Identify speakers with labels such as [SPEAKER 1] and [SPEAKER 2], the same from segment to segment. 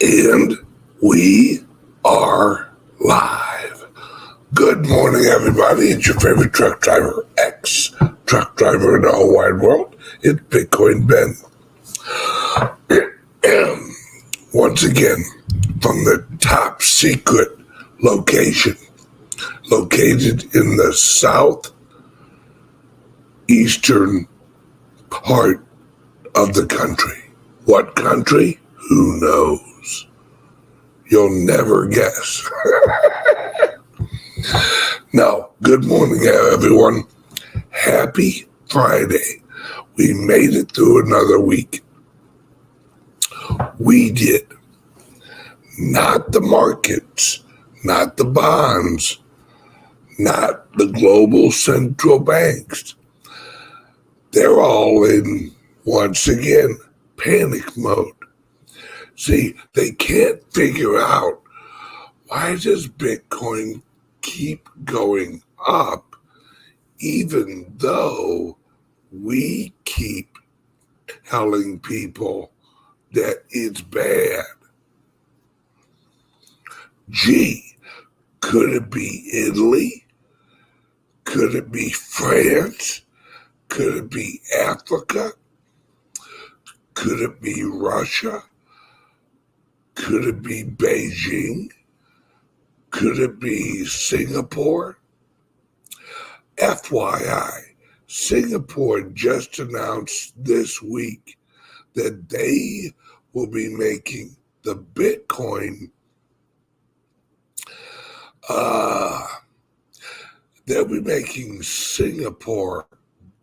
[SPEAKER 1] And we are live. Good morning, everybody. It's your favorite truck driver, ex truck driver in the whole wide world. It's Bitcoin Ben. And once again, from the top secret location, located in the southeastern part of the country. What country? Who knows? You'll never guess. Now, good morning, everyone. Happy Friday. We made it through another week. We did. Not the markets, not the bonds, not the global central banks. They're all in, once again, panic mode. See, they can't figure out, why does Bitcoin keep going up even though we keep telling people that it's bad? Gee, could it be Italy? Could it be France? Could it be Africa? Could it be Russia? Could it be Beijing? Could it be Singapore? FYI, Singapore just announced this week that they will be making the Bitcoin, they'll be making Singapore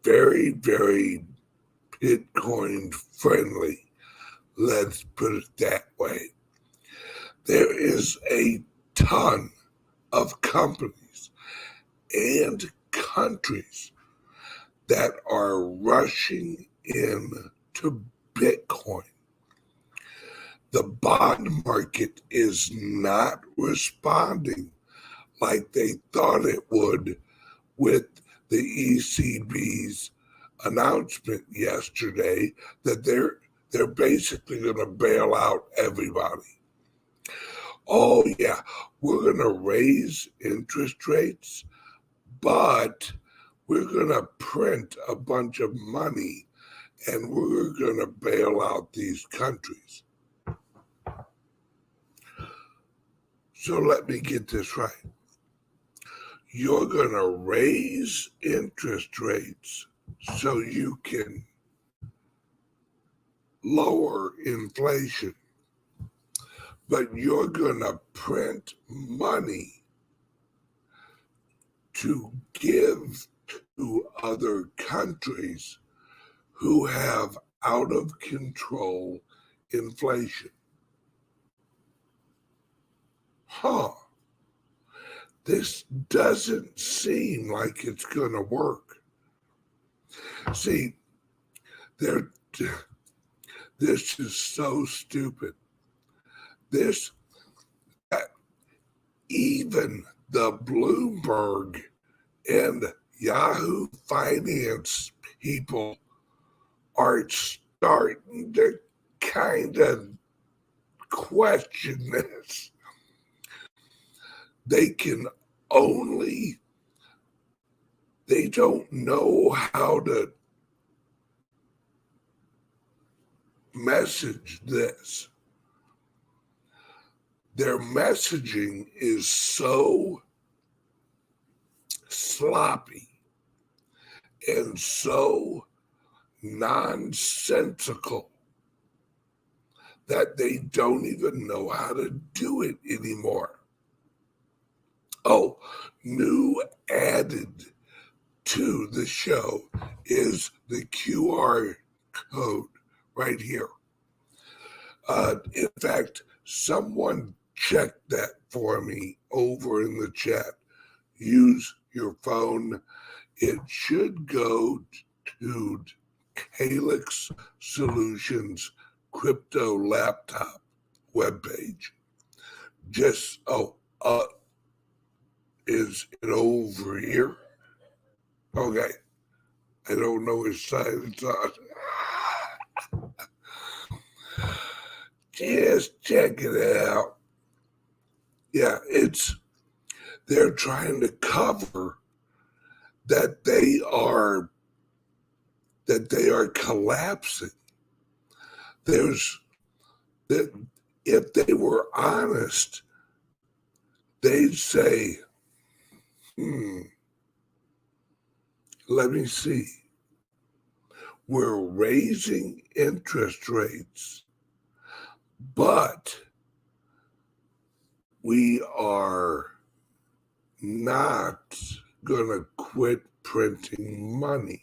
[SPEAKER 1] very, very Bitcoin friendly. Let's put it that way. There is a ton of companies and countries that are rushing in to Bitcoin. The bond market is not responding like they thought it would with the ECB's announcement yesterday that they're basically going to bail out everybody. Oh yeah, we're going to raise interest rates, but we're going to print a bunch of money and we're going to bail out these countries. So let me get this right. You're going to raise interest rates so you can lower inflation, but you're going to print money to give to other countries who have out of control inflation. This doesn't seem like it's going to work. See, this is so stupid. Even the Bloomberg and Yahoo Finance people are starting to kind of question this. They don't know how to message this. Their messaging is so sloppy and so nonsensical that they don't even know how to do it anymore. Oh, new added to the show is the QR code right here. In fact, someone checked that for me over in the chat. Use your phone. It should go to CALIX Solutions crypto laptop webpage. Is it over here? Okay. I don't know which side it's on. Just check it out. Yeah, they're trying to cover that they are collapsing. That if they were honest, they'd say, let me see. We're raising interest rates, but we are not going to quit printing money.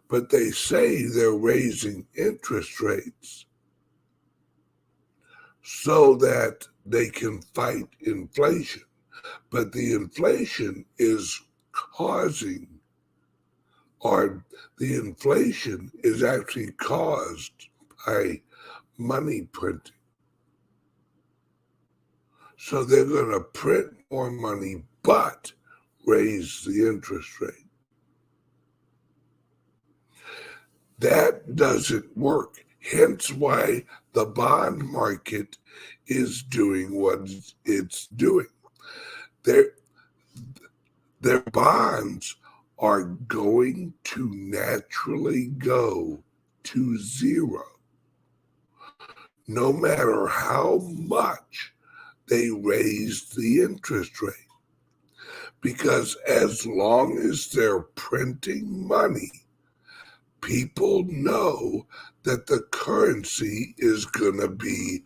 [SPEAKER 1] But they say they're raising interest rates so that they can fight inflation. But the inflation is actually caused by money printing. So they're going to print more money, but raise the interest rate. That doesn't work. Hence why the bond market is doing what it's doing. Their bonds are going to naturally go to zero, no matter how much they raise the interest rate. Because as long as they're printing money, people know that the currency is going to be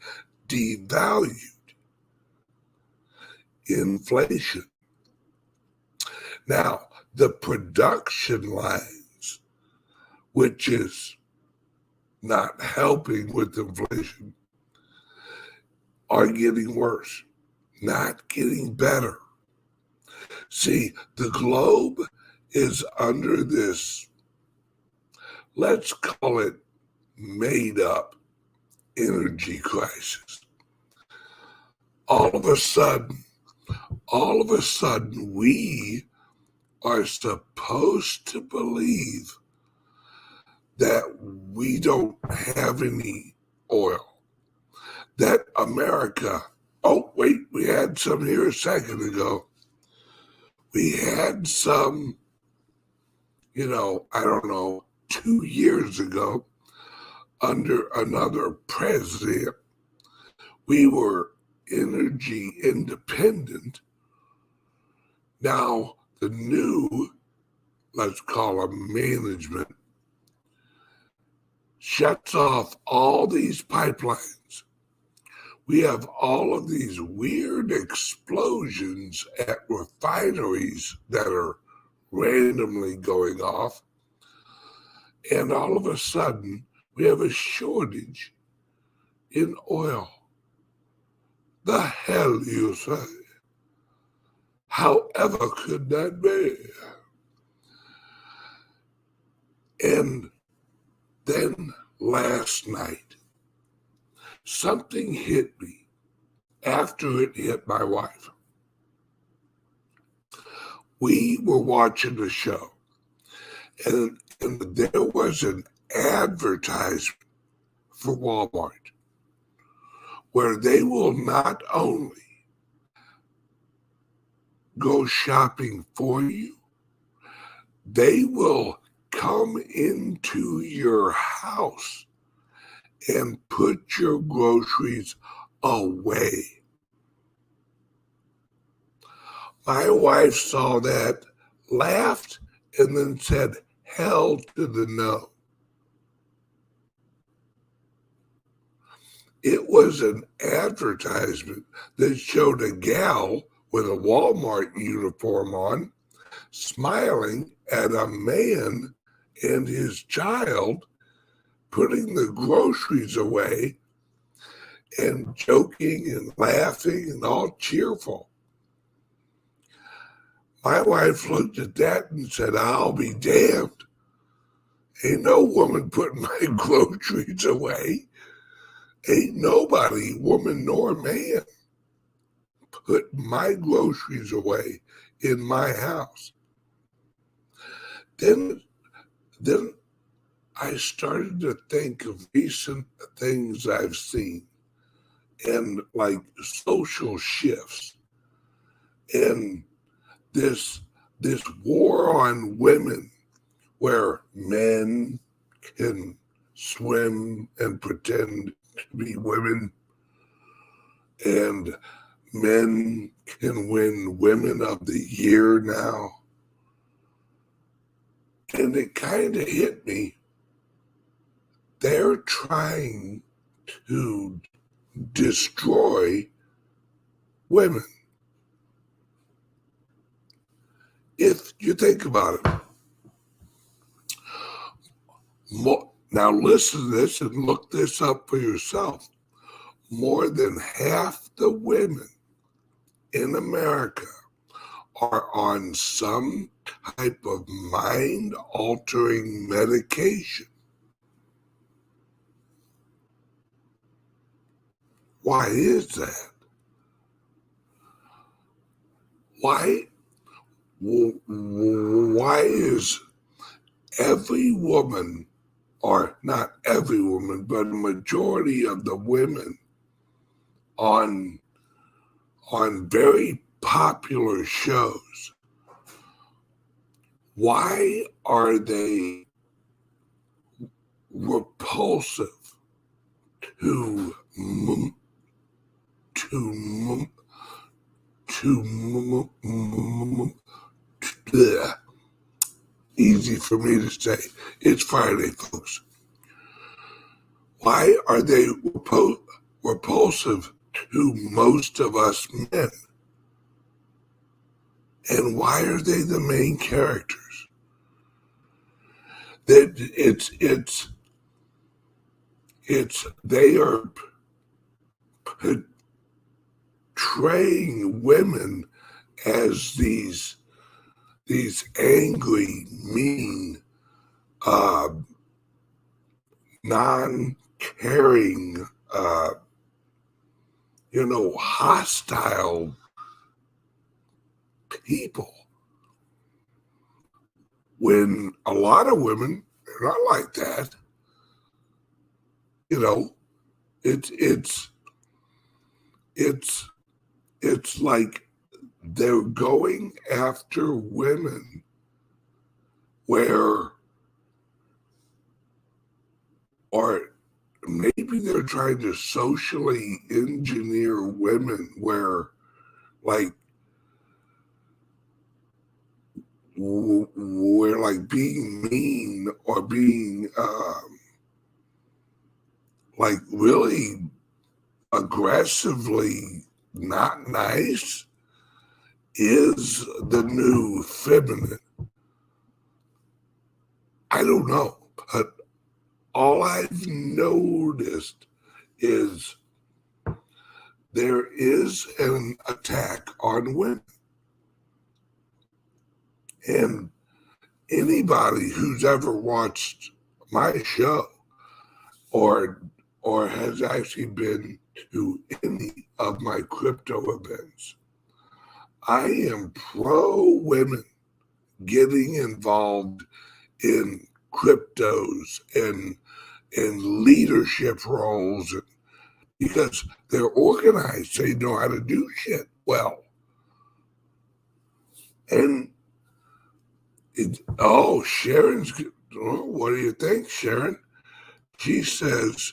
[SPEAKER 1] devalued. Inflation. Now, the production lines, which is not helping with inflation, are getting worse, not getting better. See, the globe is under this, let's call it made up energy crisis. All of a sudden, we are supposed to believe that we don't have any oil. That America, oh, wait, we had some here a second ago. We had some, I don't know, 2 years ago under another president. We were energy independent. Now, the new, let's call them management, shuts off all these pipelines. We have all of these weird explosions at refineries that are randomly going off. And all of a sudden, we have a shortage in oil. The hell you say? However could that be? And then last night, something hit me after it hit my wife. We were watching a show, and there was an advertisement for Walmart where they will not only go shopping for you, they will come into your house and put your groceries away. My wife saw that, laughed, and then said, hell to the no. It was an advertisement that showed a gal with a Walmart uniform on, smiling at a man and his child, putting the groceries away and joking and laughing and all cheerful. My wife looked at that and said, I'll be damned. Ain't no woman putting my groceries away. Ain't nobody, woman nor man, put my groceries away in my house. Then I started to think of recent things I've seen and like social shifts and this war on women where men can swim and pretend to be women and men can win Women of the Year now. And it kind of hit me. They're trying to destroy women. If you think about it, now listen to this and look this up for yourself. More than half the women in America are on some type of mind-altering medication. Why is that? Why is every woman, or not every woman, but a majority of the women on very popular shows, why are they repulsive to easy for me to say. It's Friday, folks. Why are they repulsive to most of us men? And why are they the main characters? They are portraying women as these angry, mean, non-caring, hostile people. When a lot of women are not like that. It's like they're going after women or maybe they're trying to socially engineer women where like being mean or being like really aggressively not nice is the new feminine. I don't know, but all I've noticed is there is an attack on women. And anybody who's ever watched my show or has actually been to any of my crypto events, I am pro women getting involved in cryptos and leadership roles because they're organized. They know how to do shit well. And Sharon's, what do you think, Sharon? She says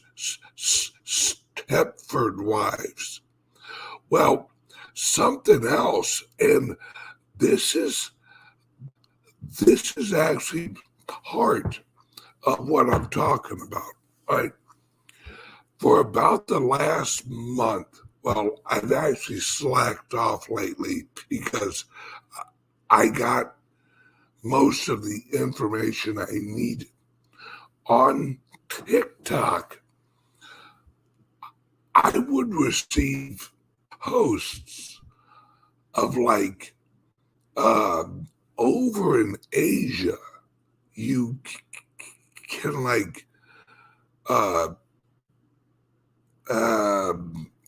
[SPEAKER 1] Stepford Wives. Well, something else, and this is actually part of what I'm talking about. Right? For about the last month, well, I've actually slacked off lately because I got most of the information I needed. On TikTok, I would receive posts of like over in Asia, you can like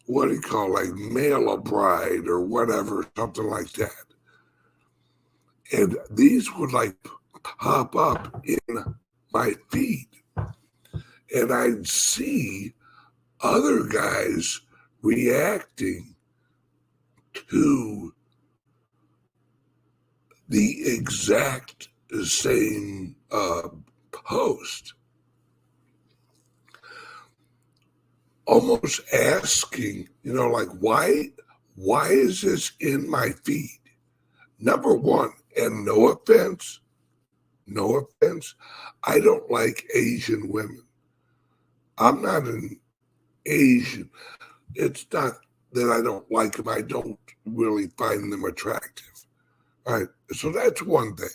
[SPEAKER 1] what do you call, like mail a bride or whatever, something like that. And these would like pop up in my feed. and I'd see other guys reacting to the exact same post, almost asking, like, why is this in my feed? Number one, and no offense, I don't like Asian women. I'm not an Asian. It's not that I don't like them. I don't really find them attractive. All right. So that's one thing.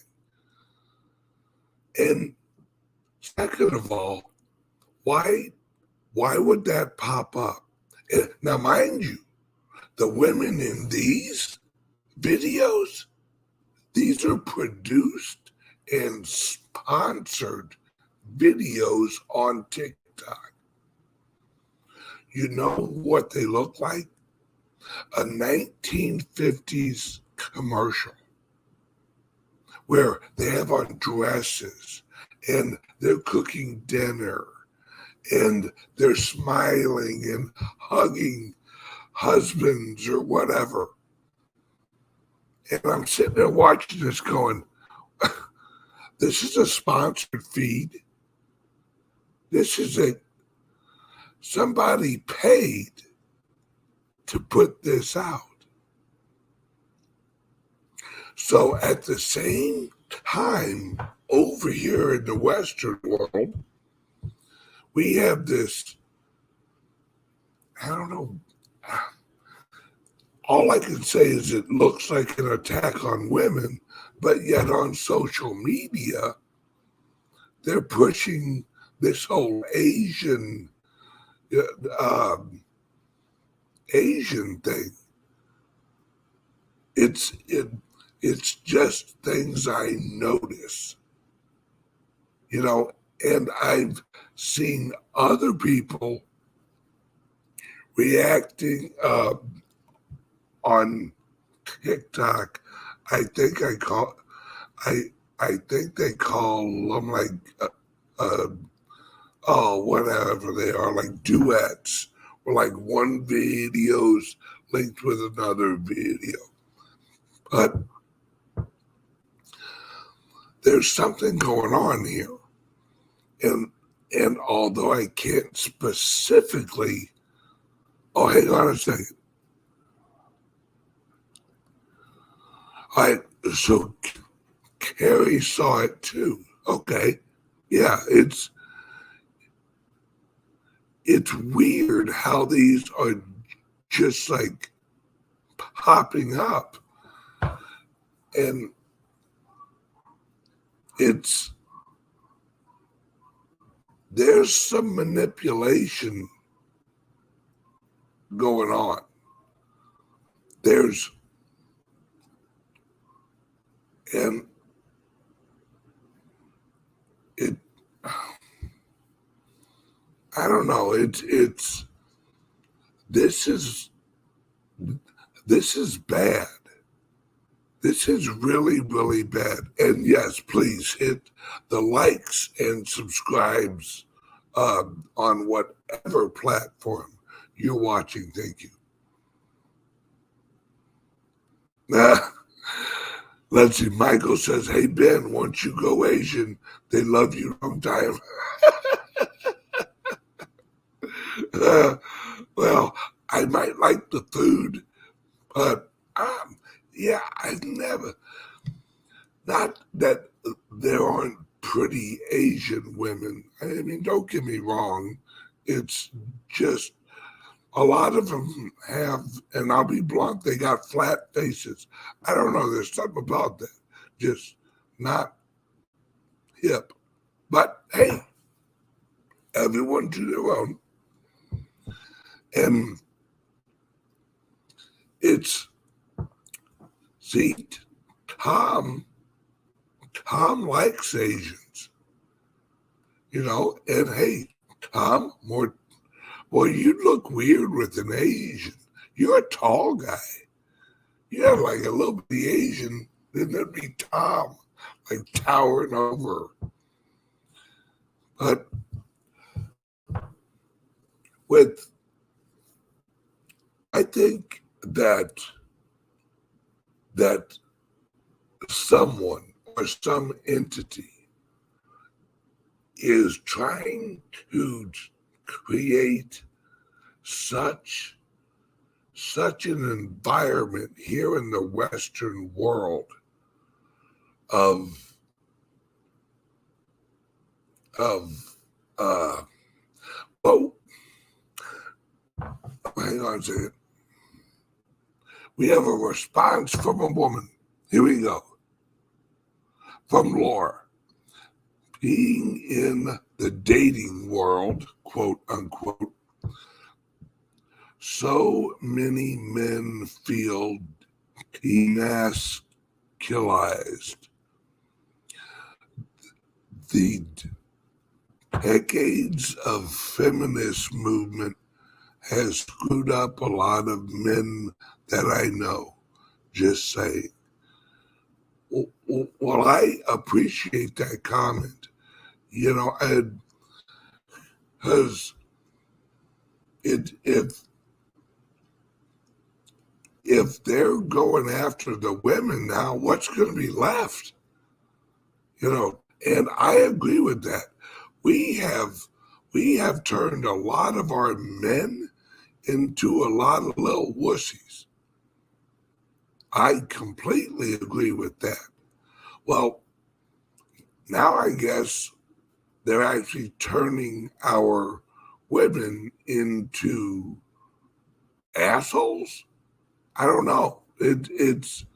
[SPEAKER 1] And second of all, why would that pop up? Now, mind you, the women in these videos, these are produced and sponsored videos on TikTok. You know what they look like? A 1950s commercial where they have on dresses and they're cooking dinner and they're smiling and hugging husbands or whatever. And I'm sitting there watching this going, this is a sponsored feed. This is somebody paid to put this out. So at the same time, over here in the Western world, we have this, I don't know, all I can say is it looks like an attack on women, but yet on social media, they're pushing this whole Asian thing. It's just things I notice, and I've seen other people reacting on TikTok. I think they call them like whatever they are, like duets, or like one video's linked with another video. But there's something going on here. And although I can't specifically, hang on a second. All right, so Carrie saw it too. Okay. Yeah, it's weird how these are just like popping up. And there's some manipulation going on. And I don't know, this is bad. This is really, really bad. And yes, please hit the likes and subscribes on whatever platform you're watching. Thank you. Let's see. Michael says, hey, Ben, once you go Asian, they love you long time. Well, I might like the food, but yeah, I've never, not that there aren't pretty Asian women. I mean, don't get me wrong. It's just a lot of them have, and I'll be blunt, they got flat faces. I don't know. There's something about that. Just not hip. But hey, everyone to their own. And see, Tom likes Asians, and hey, Tom, boy, you look weird with an Asian. You're a tall guy. You have like a little bit Asian, then there'd be Tom, like towering over. But I think that someone or some entity is trying to create such an environment here in the Western world of oh, hang on a second. We have a response from a woman. Here we go. From Laura. Being in the dating world, quote unquote, so many men feel demasculized. The decades of feminist movement has screwed up a lot of men that I know. Just saying. Well, I appreciate that comment. You know, because if they're going after the women now, what's going to be left? You know, and I agree with that. We have turned a lot of our men into a lot of little wussies. I completely agree with that. Well, now I guess they're actually turning our women into assholes. I don't know. It's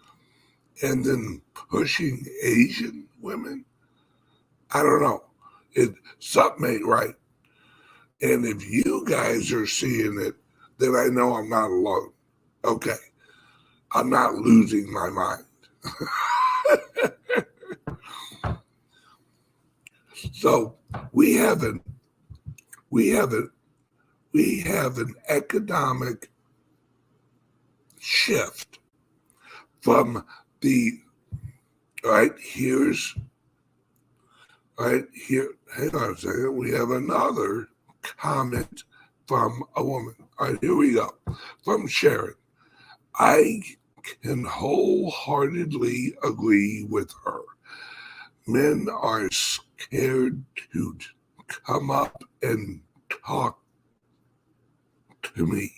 [SPEAKER 1] and then pushing Asian women. I don't know. Something ain't right. And if you guys are seeing it, then I know I'm not alone. Okay. I'm not losing my mind. So we have an economic shift from hang on a second, we have another comment from a woman. All right, here we go. From Sharon. I can wholeheartedly agree with her. Men are scared to come up and talk to me.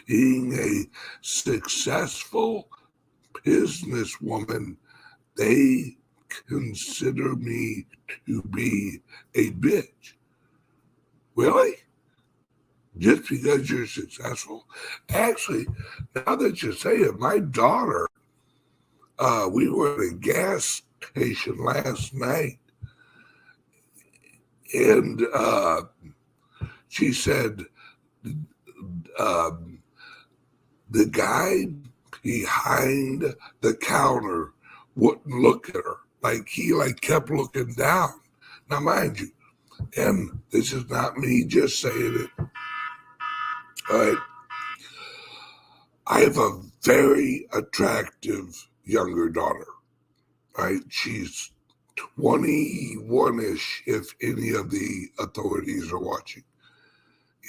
[SPEAKER 1] Being a successful businesswoman, they consider me to be a bitch. Really? Just because you're successful? Actually, now that you say it, my daughter, we were at a gas station last night, and she said the guy behind the counter wouldn't look at her. He kept looking down. Now, mind you, and this is not me just saying it. All right. I have a very attractive younger daughter. Right? She's 21-ish, if any of the authorities are watching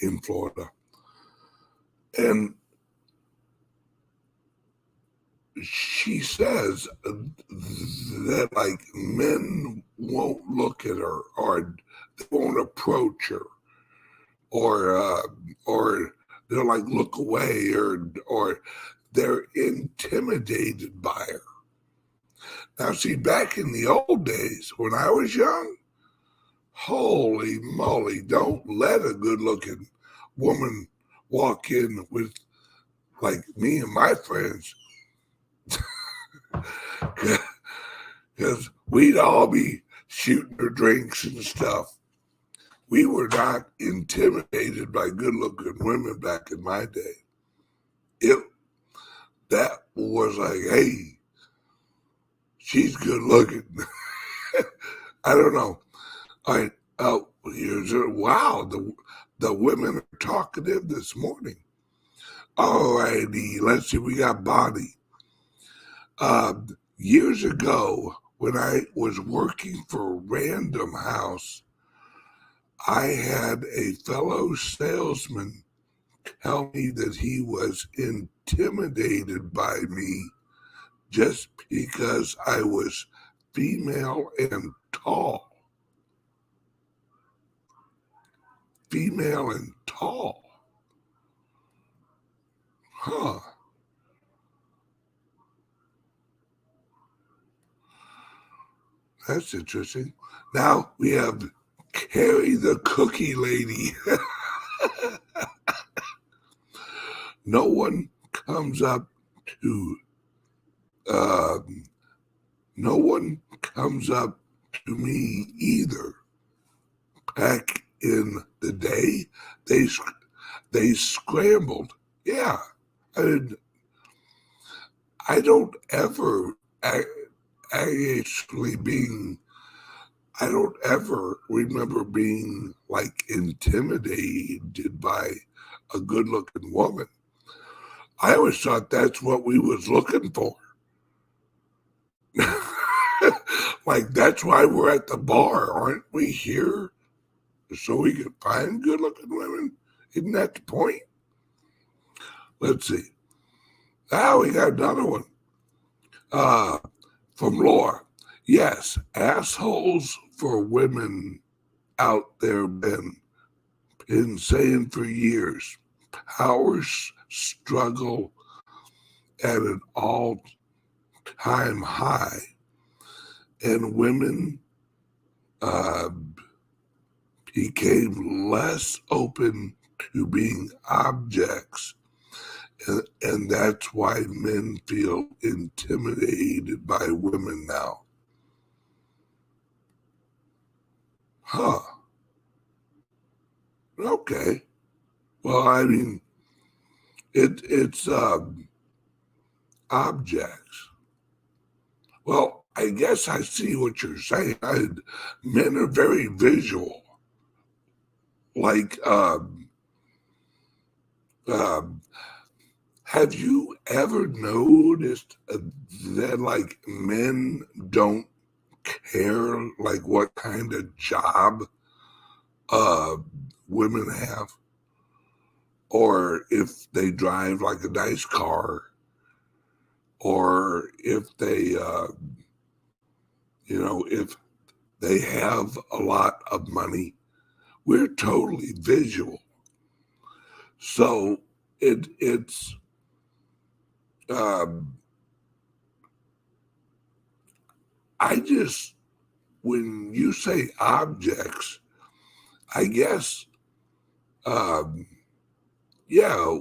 [SPEAKER 1] in Florida. And she says that men won't look at her, or they won't approach her, or they'll look away, or they're intimidated by her. Now, see, back in the old days when I was young, holy moly, don't let a good-looking woman walk in with me and my friends. Because we'd all be shooting her drinks and stuff. We were not intimidated by good-looking women back in my day. That was hey, she's good-looking. I don't know. Wow, the women are talkative this morning. All righty, let's see, we got Bonnie. Years ago, when I was working for Random House, I had a fellow salesman tell me that he was intimidated by me just because I was female and tall. Female and tall. Huh. That's interesting. Now we have Carrie the Cookie Lady. No one comes up to me either. Back in the day, they scrambled. Yeah, I don't ever I don't ever remember being like intimidated by a good-looking woman. I always thought that's what we was looking for. Like, that's why we're at the bar, aren't we here? So we can find good-looking women? Isn't that the point? Let's see. Now we got another one. From Laura. Yes, assholes for women out there been saying for years. Power struggle at an all-time high. And women became less open to being objects. And that's why men feel intimidated by women now. Huh. Okay. Well, I mean, it's objects. Well, I guess I see what you're saying. Men are very visual. Like, have you ever noticed that, like, men don't care, like, what kind of job women have? Or if they drive, like, a nice car? Or if they, if they have a lot of money? We're totally visual. So it's I just, when you say objects, I guess, yeah,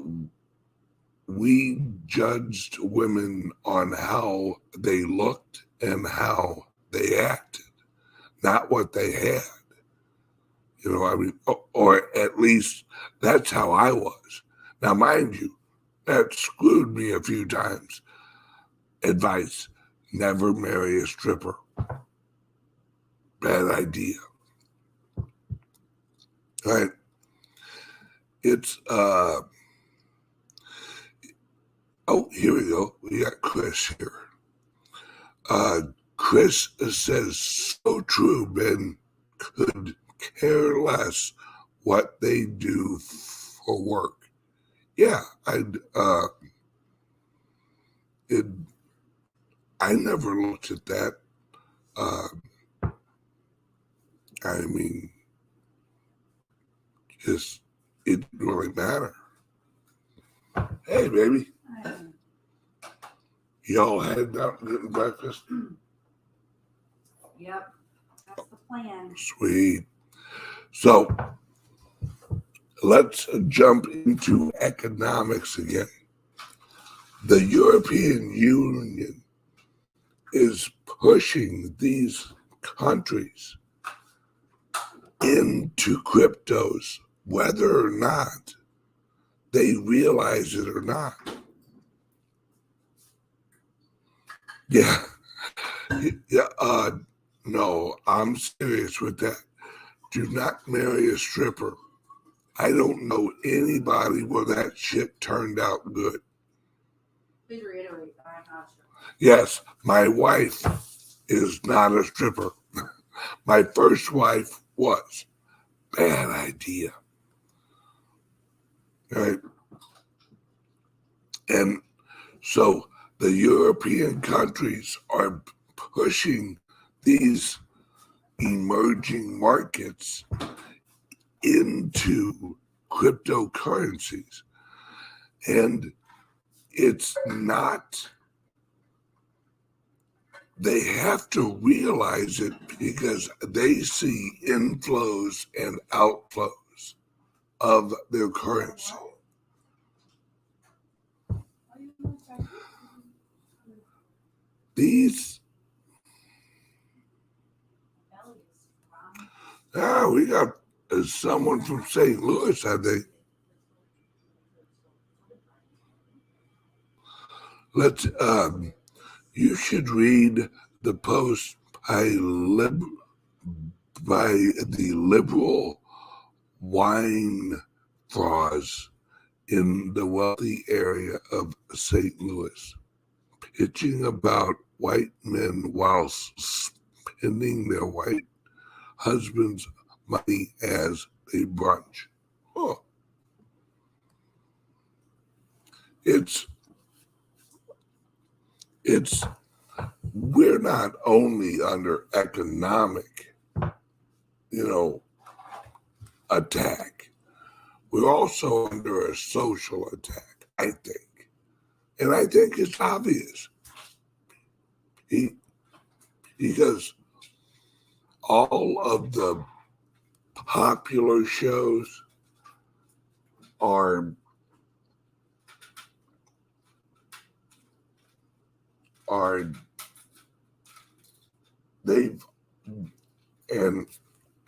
[SPEAKER 1] we judged women on how they looked and how they acted, not what they had. You know, I mean, or at least that's how I was. Now, mind you, that screwed me a few times. Advice: never marry a stripper. Bad idea. Right? It's, oh, here we go. We got Chris here. Chris says, so true, men could care less what they do for work. Yeah, I never looked at that. I mean, it didn't really matter. Hey, baby. Y'all heading out and getting breakfast?
[SPEAKER 2] Yep, that's the plan.
[SPEAKER 1] Sweet. So let's jump into economics again. The European Union is pushing these countries into cryptos, whether or not they realize it or not. Yeah. No, I'm serious with that. Do not marry a stripper. I don't know anybody where that shit turned out good.
[SPEAKER 2] Please reiterate, I'm not sure.
[SPEAKER 1] Yes, my wife is not a stripper. My first wife was bad idea. Right? And so the European countries are pushing these emerging markets into cryptocurrencies. And it's not, they have to realize it because they see inflows and outflows of their currency. These, we got someone from St. Louis, I think. Let's, you should read the post by the liberal wine frauds in the wealthy area of St. Louis, pitching about white men while spending their white husbands' money as they brunch. Oh. It's we're not only under economic, attack, we're also under a social attack, I think. And I think it's obvious. Because all of the popular shows are they've, and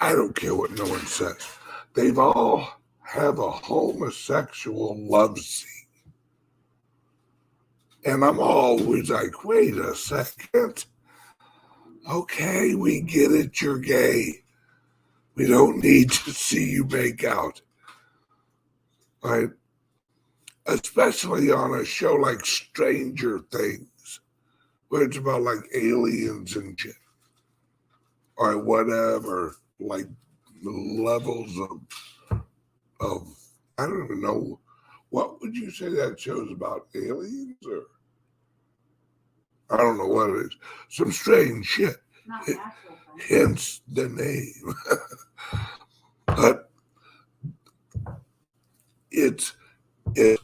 [SPEAKER 1] I don't care what no one says, they've all have a homosexual love scene. And I'm always like, wait a second. Okay, we get it, you're gay. We don't need to see you make out. Right? Especially on a show like Stranger Things, where it's about like aliens and shit. Or whatever, like levels of I don't even know, what would you say that show's about? Aliens? Or I don't know what it is. Some strange shit. Hence the name. But it's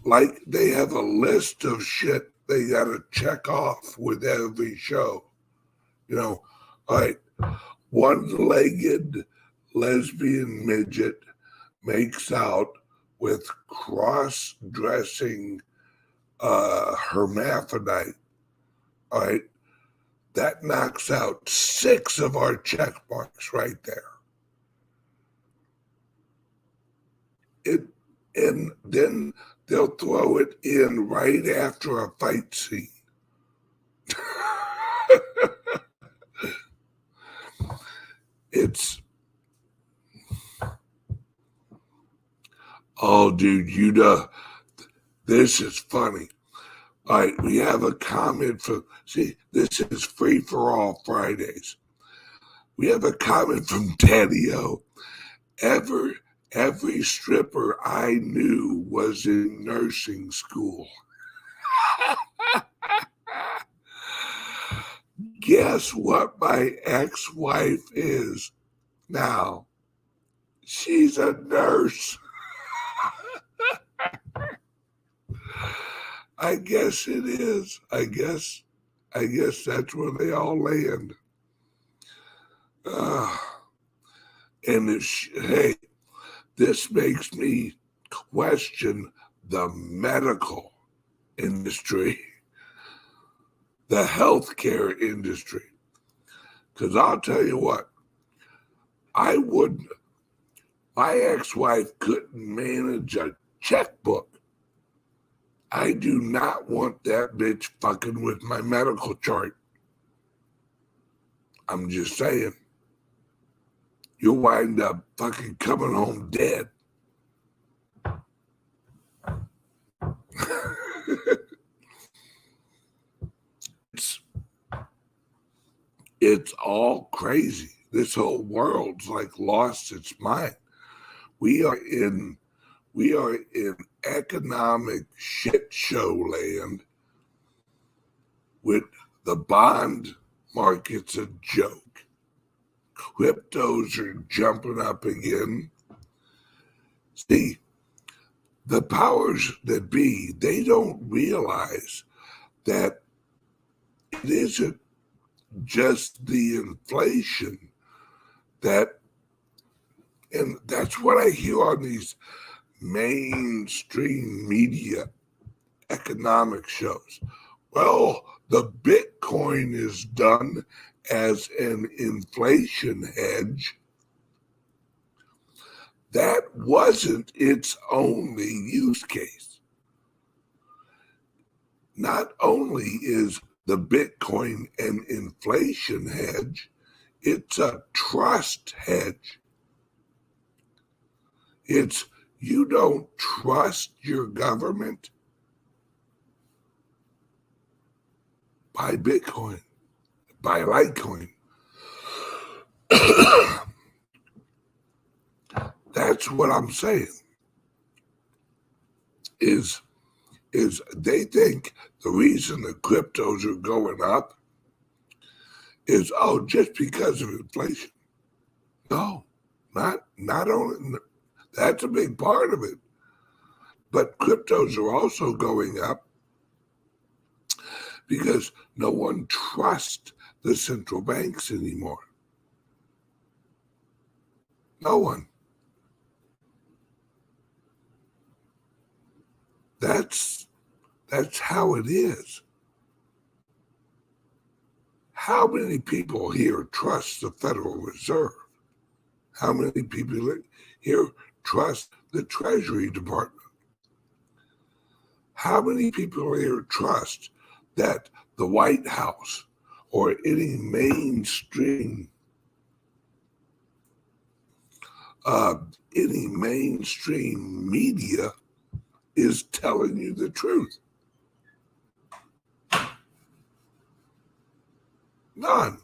[SPEAKER 1] like they have a list of shit they gotta check off with every show. All right, one-legged lesbian midget makes out with cross-dressing hermaphrodite. All right, that knocks out 6 of our check marks right there. And then they'll throw it in right after a fight scene. Oh, dude, this is funny. All right, we have a comment this is Free for All Fridays. We have a comment from Daddy-O. Every stripper I knew was in nursing school. Guess what my ex-wife is now? She's a nurse. I guess it is. I guess that's where they all land. And hey, this makes me question the medical industry, the healthcare industry. Because I'll tell you what, my ex-wife couldn't manage a checkbook. I do not want that bitch fucking with my medical chart. I'm just saying. You'll wind up fucking coming home dead. It's all crazy. This whole world's like lost its mind. We are in economic shit show land with the bond market's a joke. Cryptos are jumping up again. See, the powers that be, they don't realize that it isn't just the inflation that, and that's what I hear on these mainstream media economic shows. Well, the Bitcoin is done as an inflation hedge. That wasn't its only use case. Not only is the Bitcoin an inflation hedge, it's a trust hedge. It's you don't trust your government, buy Bitcoin, buy Litecoin. That's what I'm saying. Is they think the reason the cryptos are going up is just because of inflation. No, not only that's a big part of it, but cryptos are also going up because no one trusts the central banks anymore. No one. That's how it is. How many people here trust the Federal Reserve? How many people here trust the Treasury Department? How many people here trust that the White House or any mainstream media is telling you the truth? None.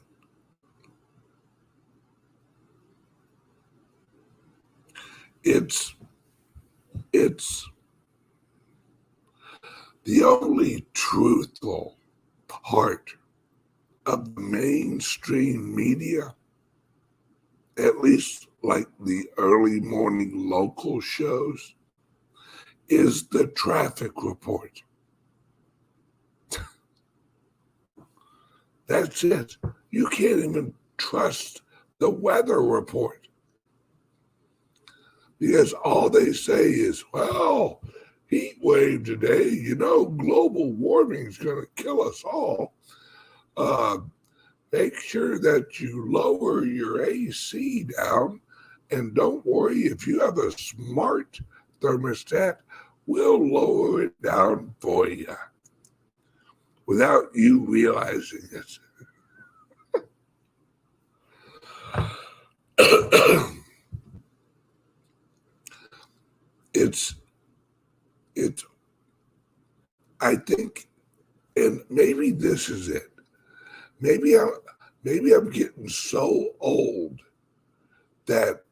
[SPEAKER 1] It's the only truthful part of the mainstream media, at least like the early morning local shows, is the traffic report. That's it. You can't even trust the weather report because all they say is, well, heat wave today, global warming is going to kill us all. Make sure that you lower your AC down, and don't worry, if you have a smart thermostat, we'll lower it down for you without you realizing it. It's I think, and maybe this is it. Maybe I'm getting so old that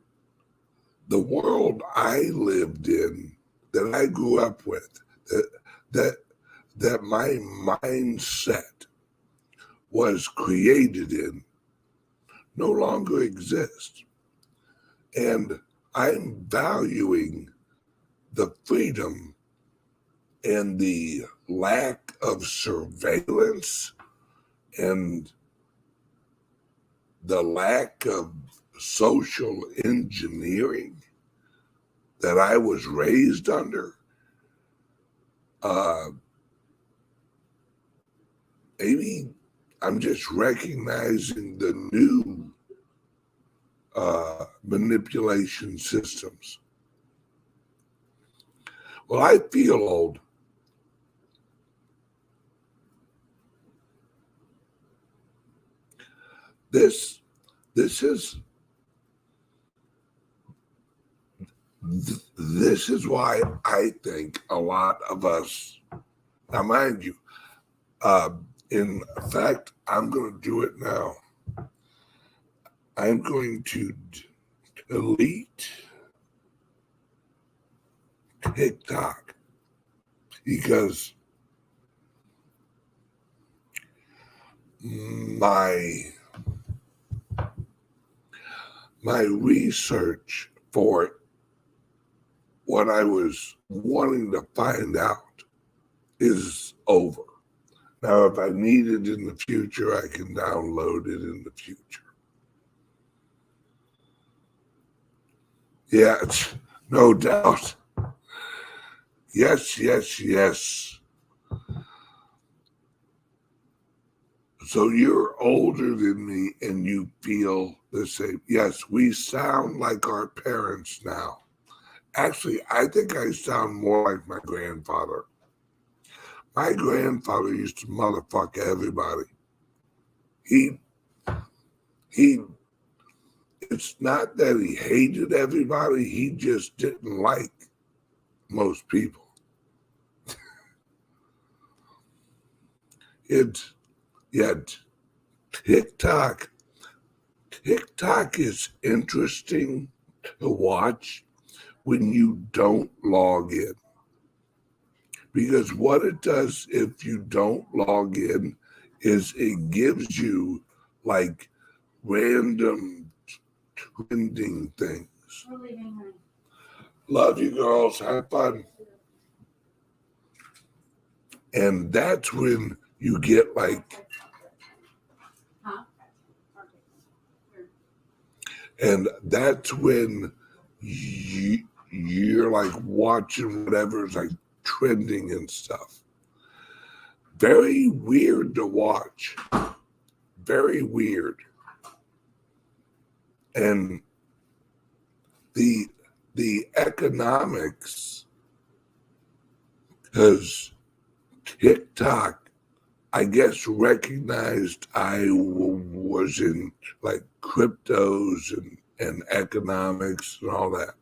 [SPEAKER 1] the world I lived in, that I grew up with, that my mindset was created in, no longer exists. And I'm valuing the freedom and the lack of surveillance and the lack of social engineering that I was raised under. Maybe I'm just recognizing the new manipulation systems. Well, I feel old. This is why I think a lot of us, now mind you, in fact, I'm going to do it now. I'm going to delete TikTok because my research for what I was wanting to find out is over. Now, if I need it in the future, I can download it in the future. Yeah, no doubt. Yes, yes, yes. So you're older than me and you feel the same. Yes, we sound like our parents now. Actually, I think I sound more like my grandfather. My grandfather used to motherfuck everybody. He, it's not that he hated everybody, he just didn't like most people. Yet TikTok is interesting to watch when you don't log in. Because what it does if you don't log in is it gives you like random trending things.
[SPEAKER 2] We're leaving, honey.
[SPEAKER 1] Love you girls, have fun. And that's when you get like,
[SPEAKER 2] Huh?
[SPEAKER 1] and that's when you're like watching whatever's like trending and stuff. Very weird to watch. Very weird. And the economics, because TikTok, I guess, recognized I was in like cryptos and economics and all that.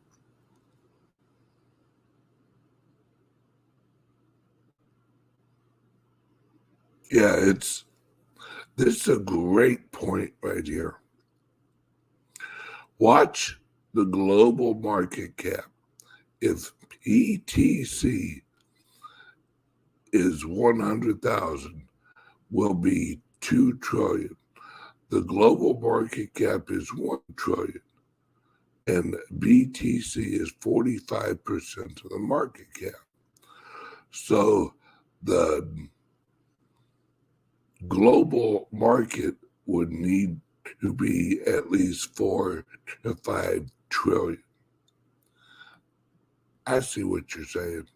[SPEAKER 1] Yeah, this is a great point right here. Watch the global market cap. If ETC is 100,000, will be 2 trillion. The global market cap is 1 trillion, and BTC is 45% of the market cap. So the global market would need to be at least 4 to 5 trillion. I see what you're saying.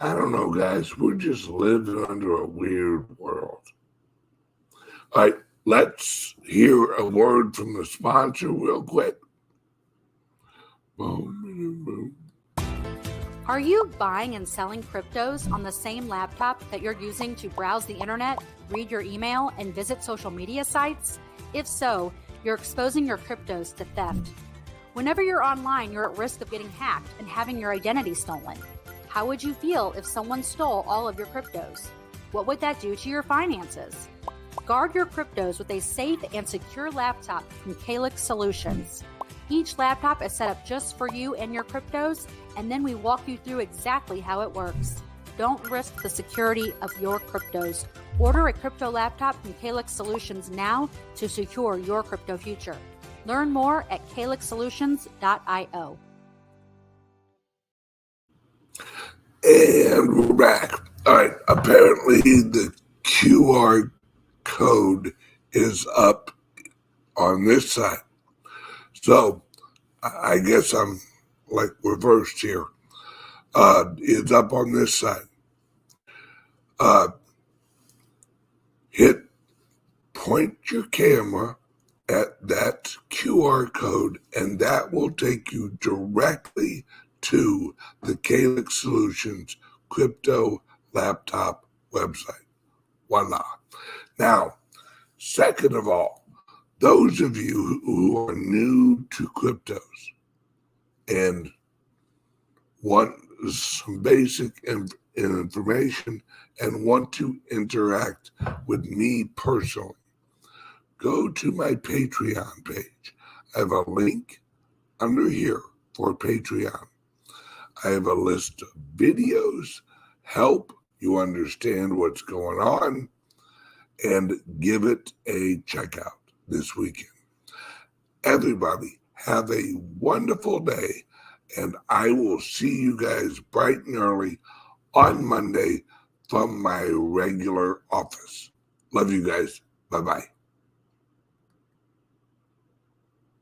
[SPEAKER 1] I don't know, guys. We're just living under a weird world. All right, let's hear a word from the sponsor real quick.
[SPEAKER 3] Are you buying and selling cryptos on the same laptop that you're using to browse the internet, read your email, and visit social media sites? If so, you're exposing your cryptos to theft. Whenever you're online, you're at risk of getting hacked and having your identity stolen. How would you feel if someone stole all of your cryptos? What would that do to your finances? Guard your cryptos with a safe and secure laptop from CALIX Solutions. Each laptop is set up just for you and your cryptos, and then we walk you through exactly how it works. Don't risk the security of your cryptos. Order a crypto laptop from CALIX Solutions now to secure your crypto future. Learn more at calixsolutions.io.
[SPEAKER 1] And we're back. All right, apparently the QR code is up on this side. So I guess I'm like reversed here. It's up on this side. Point your camera at that QR code, and that will take you directly to the CALIX Solutions crypto laptop website. Voila. Now, second of all, those of you who are new to cryptos and want some basic information and want to interact with me personally, go to my Patreon page. I have a link under here for Patreon. I have a list of videos, help you understand what's going on, and give it a checkout this weekend. Everybody, have a wonderful day, and I will see you guys bright and early on Monday from my regular office. Love you guys. Bye-bye.